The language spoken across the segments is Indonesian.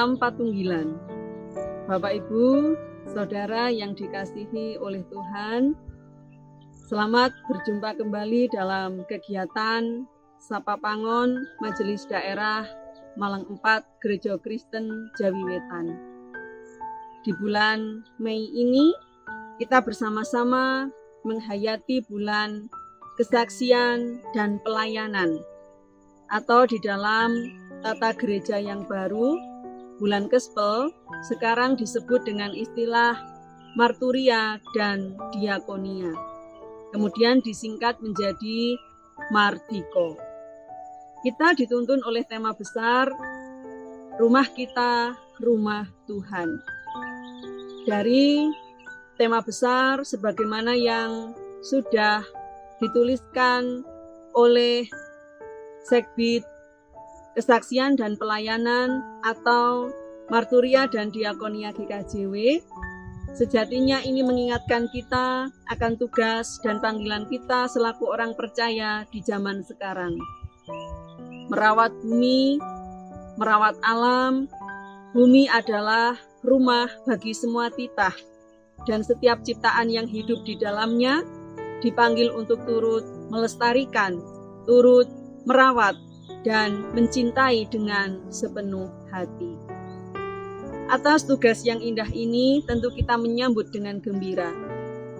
Salam Patunggilan. Bapak Ibu, Saudara yang dikasihi oleh Tuhan, selamat berjumpa kembali dalam kegiatan Sapa Pangon Majelis Daerah Malang 4 Gereja Kristen Jawi Wetan. Di bulan Mei ini, kita bersama-sama menghayati bulan kesaksian dan pelayanan, atau di dalam tata gereja yang baru, bulan Kespel sekarang disebut dengan istilah marturia dan diakonia. Kemudian disingkat menjadi Mardiko. Kita dituntun oleh tema besar, Rumah Kita, Rumah Tuhan. Dari tema besar sebagaimana yang sudah dituliskan oleh Segbit Kesaksian dan Pelayanan atau Marturia dan Diakonia GKJW, sejatinya ini mengingatkan kita akan tugas dan panggilan kita selaku orang percaya di zaman sekarang. Merawat bumi, merawat alam. Bumi adalah rumah bagi semua titah, dan setiap ciptaan yang hidup di dalamnya dipanggil untuk turut melestarikan, turut merawat, dan mencintai dengan sepenuh hati. Atas tugas yang indah ini tentu kita menyambut dengan gembira.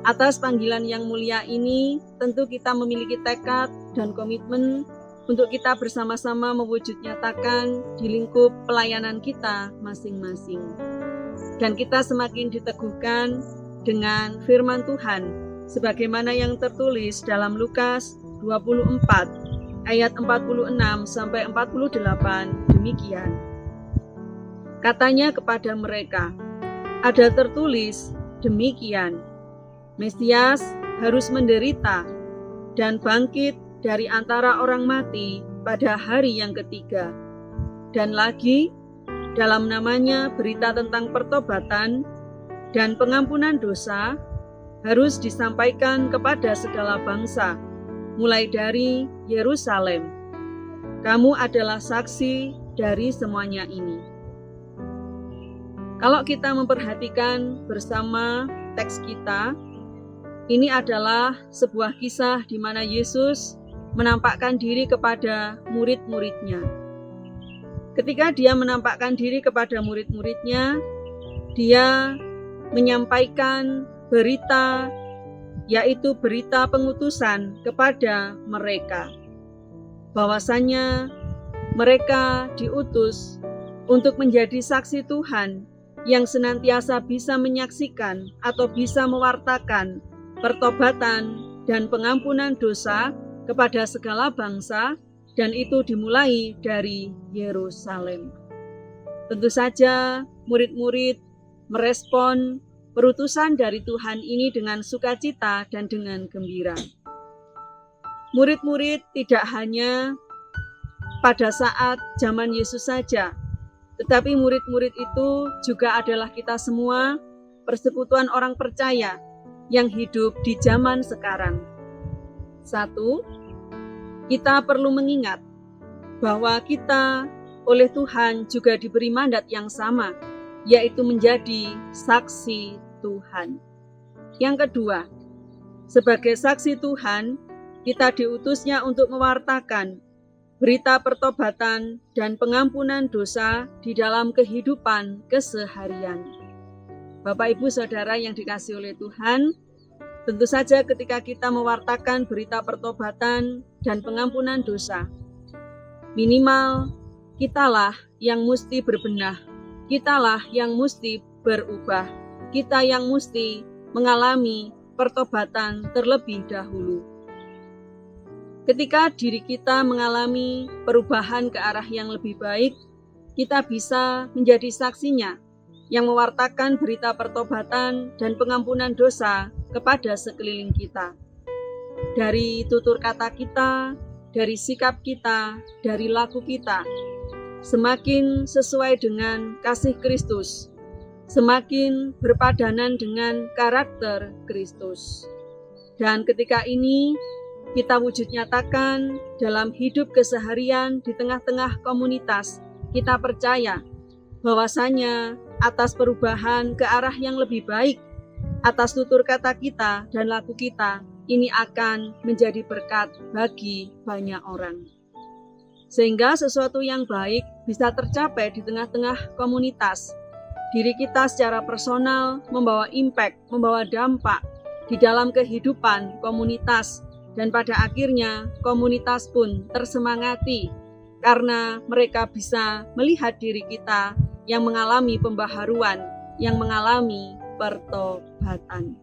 Atas panggilan yang mulia ini tentu kita memiliki tekad dan komitmen untuk kita bersama-sama mewujud nyatakan di lingkup pelayanan kita masing-masing. Dan kita semakin diteguhkan dengan firman Tuhan sebagaimana yang tertulis dalam Lukas 24 ayat 46 sampai 48 demikian. Katanya kepada mereka, ada tertulis demikian, Mesias harus menderita dan bangkit dari antara orang mati pada hari yang ketiga. Dan lagi, dalam namanya berita tentang pertobatan dan pengampunan dosa harus disampaikan kepada segala bangsa, mulai dari Yerusalem. Kamu adalah saksi dari semuanya ini. Kalau kita memperhatikan bersama teks kita, ini adalah sebuah kisah di mana Yesus menampakkan diri kepada murid-muridnya. Ketika dia menampakkan diri kepada murid-muridnya, dia menyampaikan berita, yaitu berita pengutusan kepada mereka, bahwasanya mereka diutus untuk menjadi saksi Tuhan yang senantiasa bisa menyaksikan atau bisa mewartakan pertobatan dan pengampunan dosa kepada segala bangsa, dan itu dimulai dari Yerusalem. Tentu saja murid-murid merespon perutusan dari Tuhan ini dengan sukacita dan dengan gembira. Murid-murid tidak hanya pada saat zaman Yesus saja, tetapi murid-murid itu juga adalah kita semua, persekutuan orang percaya yang hidup di zaman sekarang. 1. Kita perlu mengingat bahwa kita oleh Tuhan juga diberi mandat yang sama, yaitu menjadi saksi Tuhan. Yang kedua, sebagai saksi Tuhan, kita diutusnya untuk mewartakan berita pertobatan dan pengampunan dosa di dalam kehidupan keseharian. Bapak, Ibu, Saudara yang dikasihi oleh Tuhan, tentu saja ketika kita mewartakan berita pertobatan dan pengampunan dosa, minimal kitalah yang mesti berbenah, kitalah yang mesti berubah, kita yang mesti mengalami pertobatan terlebih dahulu. Ketika diri kita mengalami perubahan ke arah yang lebih baik, kita bisa menjadi saksinya yang mewartakan berita pertobatan dan pengampunan dosa kepada sekeliling kita. Dari tutur kata kita, dari sikap kita, dari laku kita, semakin sesuai dengan kasih Kristus, semakin berpadanan dengan karakter Kristus. Dan ketika ini kita wujud nyatakan dalam hidup keseharian di tengah-tengah komunitas, kita percaya bahwasanya atas perubahan ke arah yang lebih baik, atas tutur kata kita dan laku kita, ini akan menjadi berkat bagi banyak orang. Sehingga sesuatu yang baik bisa tercapai di tengah-tengah komunitas. Diri kita secara personal membawa impact, membawa dampak di dalam kehidupan komunitas, dan pada akhirnya komunitas pun tersemangati karena mereka bisa melihat diri kita yang mengalami pembaharuan, yang mengalami pertobatan.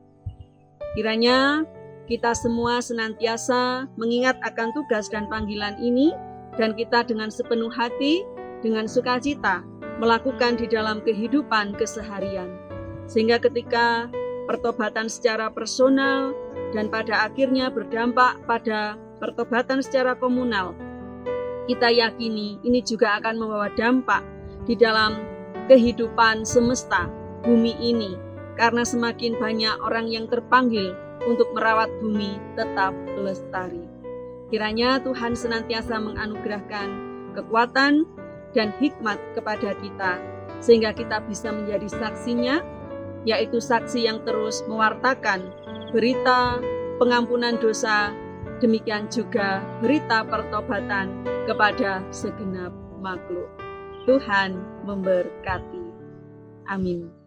Kiranya kita semua senantiasa mengingat akan tugas dan panggilan ini, dan kita dengan sepenuh hati, dengan sukacita melakukan di dalam kehidupan keseharian. Sehingga ketika pertobatan secara personal dan pada akhirnya berdampak pada pertobatan secara komunal, kita yakini ini juga akan membawa dampak di dalam kehidupan semesta bumi ini, karena semakin banyak orang yang terpanggil untuk merawat bumi tetap lestari. Kiranya Tuhan senantiasa menganugerahkan kekuatan dan hikmat kepada kita, sehingga kita bisa menjadi saksinya, yaitu saksi yang terus mewartakan berita pengampunan dosa, demikian juga berita pertobatan kepada segenap makhluk. Tuhan memberkati. Amin.